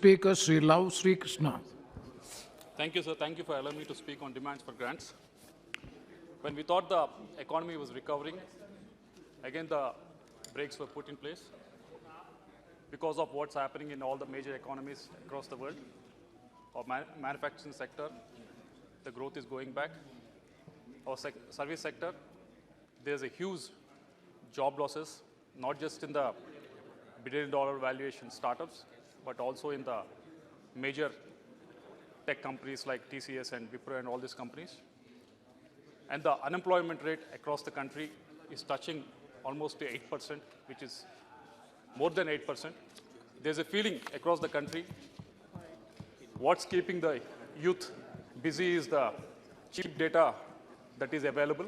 speaker, Sri Lavu, Sri Krishna. Thank you, sir. Thank you for allowing me to speak on demands for grants. When we thought the economy was recovering, again the brakes were put in place because of what's happening in all the major economies across the world. Our manufacturing sector, the growth is going back. Our service sector, there's a huge job losses, not just in the billion-dollar valuation startups, but also in the major tech companies like TCS and Wipro and all these companies. And the unemployment rate across the country is touching almost to 8%, which is more than 8%. There's a feeling across the country, what's keeping the youth busy is the cheap data that is available.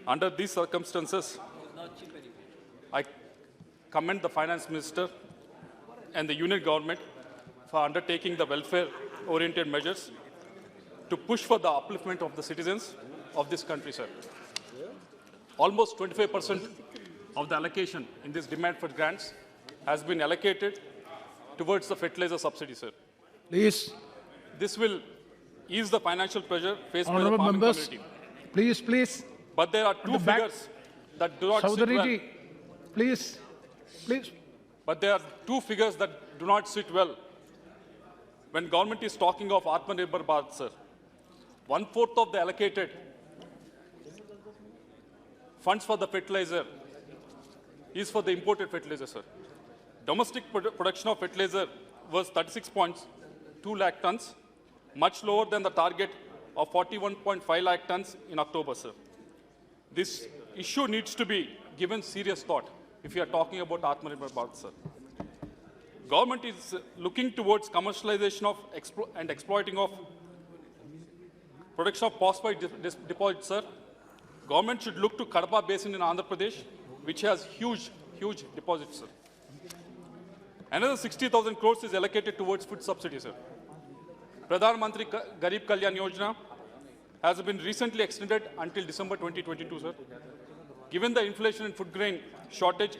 Under these circumstances, I commend the finance minister and the union government for undertaking the welfare-oriented measures to push for the upliftment of the citizens of this country, sir. Almost 25% of the allocation in this demand for grants has been allocated towards the fertilizer subsidy, sir. Please, This will ease the financial pressure faced by the honorable farming members, community. please. But there are two the back. figures that do not sit well. Saudari, please. But there are two figures that do not sit well when government is talking of Atmanirbhar Bharat, sir. 1/4 of the allocated funds for the fertilizer is for the imported fertilizer, sir. Domestic production of fertilizer was 36.2 lakh tons, much lower than the target of 41.5 lakh tons in October, sir. This issue needs to be given serious thought if you are talking about Atmanirbhar Bharat, sir. Government is looking towards commercialization of and exploiting of production of phosphate deposits, sir. Government should look to Kadapa Basin in Andhra Pradesh, which has huge deposits, sir. Another 60,000 crores is allocated towards food subsidy, sir. Pradhan Mantri Garib Kalyan Yojana has been recently extended until December 2022, sir. Given the inflation and food grain shortage,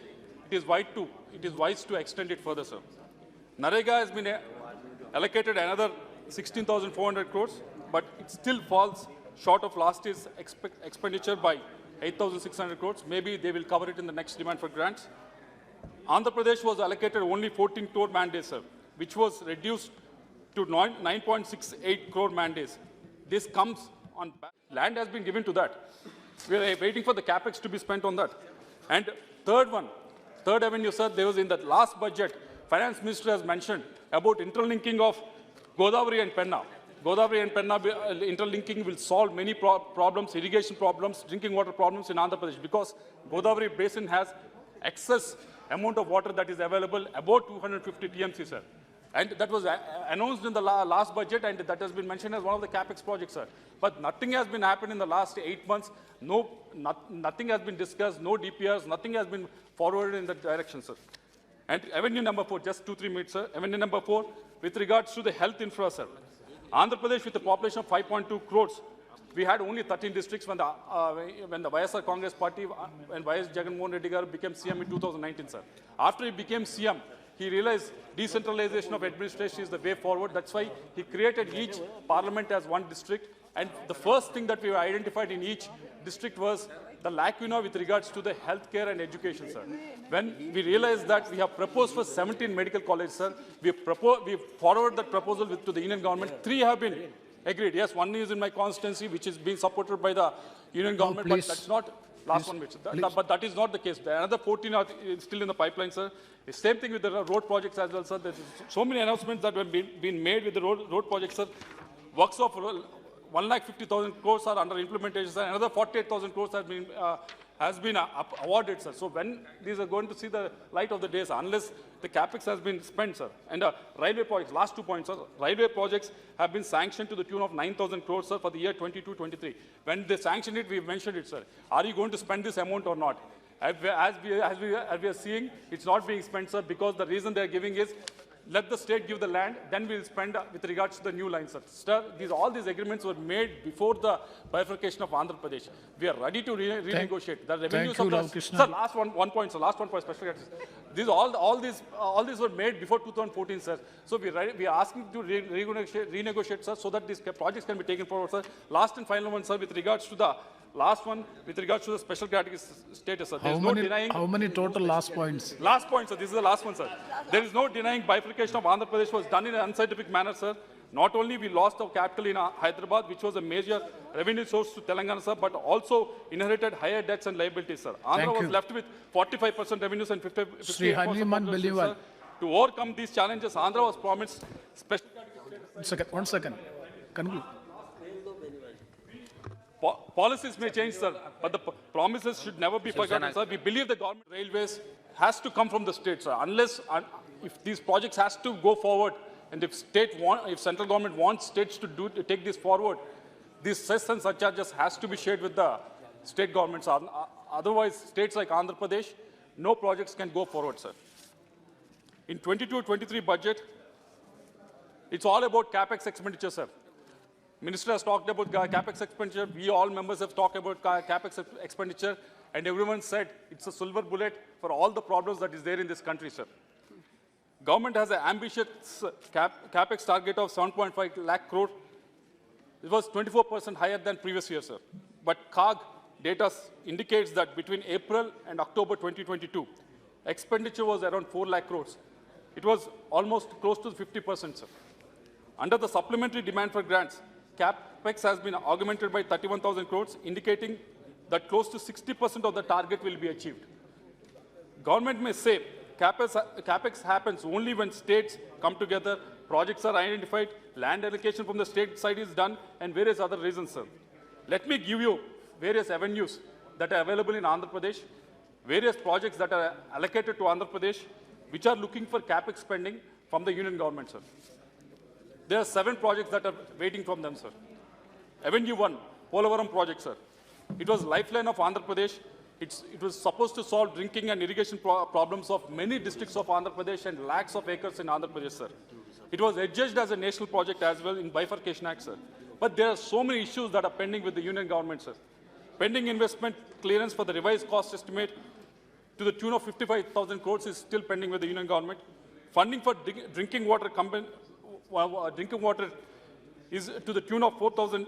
it is wise to extend it further, sir. Narega has been allocated another 16,400 crores, but it still falls short of last year's expenditure by 8,600 crores. Maybe they will cover it in the next demand for grants. Andhra Pradesh was allocated only 14 crore man-days, sir, which was reduced to 9.68 crore man-days. This comes on back. Land has been given to that. We are waiting for the capex to be spent on that. And third avenue, sir, there was in the last budget, finance minister has mentioned about interlinking of Godavari and Penna. Godavari and Penna interlinking will solve many problems, irrigation problems, drinking water problems in Andhra Pradesh, because Godavari basin has excess amount of water that is available, about 250 TMC, sir. And that was announced in the last budget, and that has been mentioned as one of the capex projects, sir. But nothing has been happened in the last 8 months. Nothing has been discussed, no DPRs, nothing has been forwarded in that direction, sir. And avenue number 4, just 2-3 minutes, sir. Avenue number 4, with regards to the health infra, sir. Andhra Pradesh, with a population of 5.2 crores, we had only 13 districts when the YSR Congress Party and YS Jagannath Reddy Garu became CM in 2019, sir. After he became CM, he realized decentralization of administration is the way forward. That's why he created each parliament as one district. And the first thing that we identified in each district was the lacuna with regards to the healthcare and education, sir. When we realized that we have proposed for 17 medical colleges, sir, we forwarded that proposal to the union government. 3 have been agreed. Yes, one is in my constituency, which is being supported by the union government, but that's not last one, but that is not the case. Another 14 are still in the pipeline, sir. The same thing with the road projects as well, sir. There's so many announcements that have been made with the road projects, sir. Works of 1,50,000 crores are under implementation, sir. Another 48,000 crores has been awarded, sir. So when these are going to see the light of the day, sir, unless the capex has been spent, sir. And railway projects, last 2 points, sir. Railway projects have been sanctioned to the tune of 9,000 crores, sir, for the year 22-23. When they sanctioned it, we mentioned it, sir. Are you going to spend this amount or not? As we are seeing, it's not being spent, sir, because the reason they are giving is let the state give the land, then we'll spend with regards to the new lines, sir. Sir, all these agreements were made before the bifurcation of Andhra Pradesh. We are ready to renegotiate. The revenues you, of the, Lavu Krishna. sir, last one point, sir, last one point, special guests. All these were made before 2014, sir. So we are asking to renegotiate, sir, so that these projects can be taken forward, sir. Last and final one, sir, with regards to the last one, with regards to the special category status, sir. There is no denying. How many total last points? Last point, sir. This is the last one, sir. There is no denying bifurcation of Andhra Pradesh was done in an unscientific manner, sir. Not only we lost our capital in Hyderabad, which was a major revenue source to Telangana, sir, but also inherited higher debts and liabilities, sir. Andhra was left with 45% revenues and 58% Sri Hanuman population, sir. To overcome these challenges, Andhra was promised special. 1 second. Conclude. Policies may change, sir, but the promises should never be forgotten, sir. We believe the government railways has to come from the state, sir. Unless, if these projects has to go forward, and if central government wants states to take this forward, these cess and surcharges has to be shared with the state governments. Otherwise, states like Andhra Pradesh, no projects can go forward, sir. In 22-23 budget, it's all about capex expenditure, sir. Minister has talked about capex expenditure. We all members have talked about capex expenditure, and everyone said it's a silver bullet for all the problems that is there in this country, sir. Government has an ambitious capex target of 7.5 lakh crore. It was 24% higher than previous year, sir. But CAG data indicates that between April and October 2022, expenditure was around 4 lakh crores. It was almost close to 50%, sir. Under the supplementary demand for grants, capex has been augmented by 31,000 crores, indicating that close to 60% of the target will be achieved. Government may say capex happens only when states come together, projects are identified, land allocation from the state side is done, and various other reasons, sir. Let me give you various avenues that are available in Andhra Pradesh, various projects that are allocated to Andhra Pradesh, which are looking for capex spending from the union government, sir. There are 7 projects that are waiting from them, sir. Avenue 1, Polavaram project, sir. It was lifeline of Andhra Pradesh. It was supposed to solve drinking and irrigation problems of many districts of Andhra Pradesh and lakhs of acres in Andhra Pradesh, sir. It was adjudged as a national project as well in Bifurcation Act, sir. But there are so many issues that are pending with the union government, sir. Pending investment clearance for the revised cost estimate to the tune of 55,000 crores is still pending with the union government. Funding for drinking water is to the tune of 4,000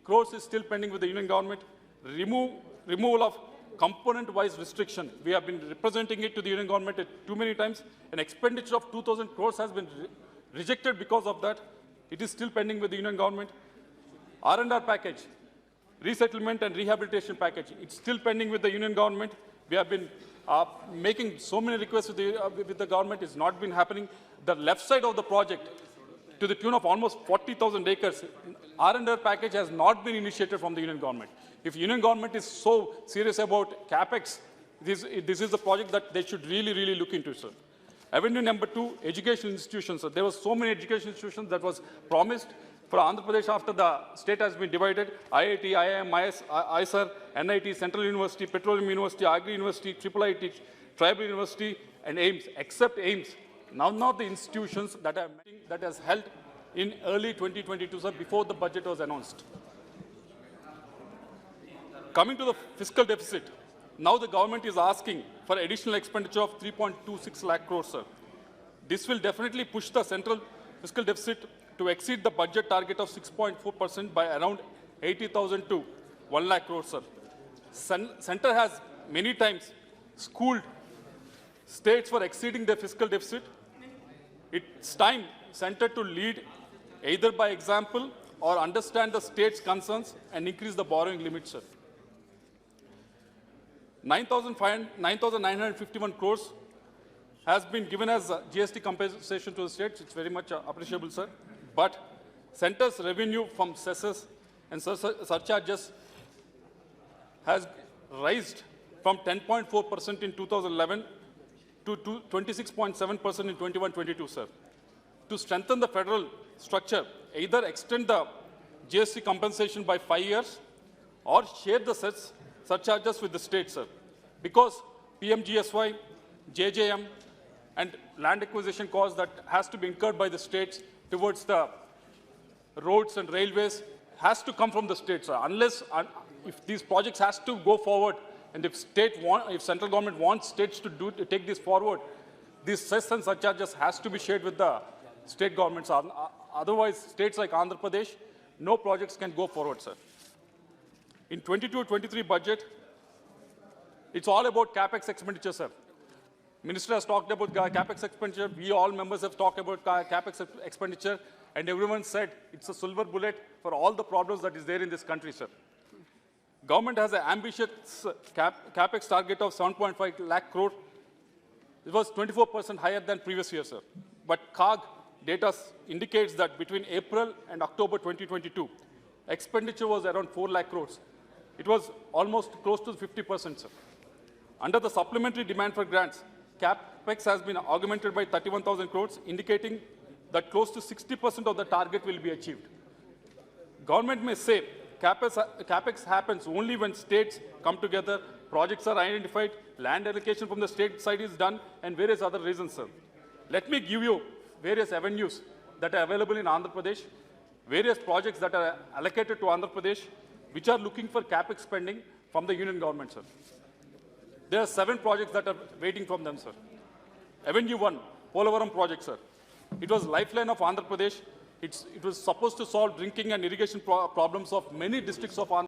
crores is still pending with the union government. Removal of component-wise restriction. We have been representing it to the union government too many times. An expenditure of 2,000 crores has been rejected because of that. It is still pending with the union government. R&R package, resettlement and rehabilitation package. It's still pending with the union government. We have been making so many requests with the government. It's not been happening. The left side of the project, to the tune of almost 40,000 acres, R&R package has not been initiated from the union government. If union government is so serious about capex, this is the project that they should really look into, sir. Avenue number 2, education institutions, sir. There were so many education institutions that was promised for Andhra Pradesh after the state has been divided. IIT, IIM, ISR, NIT, Central University, Petroleum University, Agri University, IIIT, Tribal University, and AIMS, except AIMS. None of the institutions that has held in early 2022, sir, before the budget was announced. Coming to the fiscal deficit, now the government is asking for additional expenditure of 3.26 lakh crores, sir. This will definitely push the central fiscal deficit to exceed the budget target of 6.4% by around 80,000 to 1 lakh crores, sir. Center has many times schooled states for exceeding their fiscal deficit. It's time center to lead either by example or understand the state's concerns and increase the borrowing limit, sir. 9,951 crores has been given as GST compensation to the states. It's very much appreciable, sir. But center's revenue from cesses and surcharges has raised from 10.4% in 2011 to 26.7% in 21-22, sir. To strengthen the federal structure, either extend the GST compensation by 5 years or share the surcharges with the state, sir. Because PMGSY, JJM, and land acquisition costs that has to be incurred by the states towards the roads and railways has to come from the states. If these projects has to go forward, and if central government wants states to take this forward, these cess and surcharges has to be shared with the state governments. Otherwise, states like Andhra Pradesh, no projects can go forward, sir. In 22-23 budget, it's all about capex expenditure, sir. Minister has talked about capex expenditure. We all members have talked about capex expenditure, and everyone said it's a silver bullet for all the problems that is there in this country, sir. Government has an ambitious capex target of 7.5 lakh crore. It was 24% higher than previous year, sir. But CAG data indicates that between April and October 2022, expenditure was around 4 lakh crores. It was almost close to 50%, sir. Under the supplementary demand for grants, capex has been augmented by 31,000 crores, indicating that close to 60% of the target will be achieved. Government may say capex happens only when states come together, projects are identified, land allocation from the state side is done, and various other reasons, sir. Let me give you various avenues that are available in Andhra Pradesh, various projects that are allocated to Andhra Pradesh, which are looking for capex spending from the union government, sir. There are 7 projects that are waiting from them, sir. Avenue 1, Polavaram project, sir. It was lifeline of Andhra Pradesh. It was supposed to solve drinking and irrigation problems of many districts of Andhra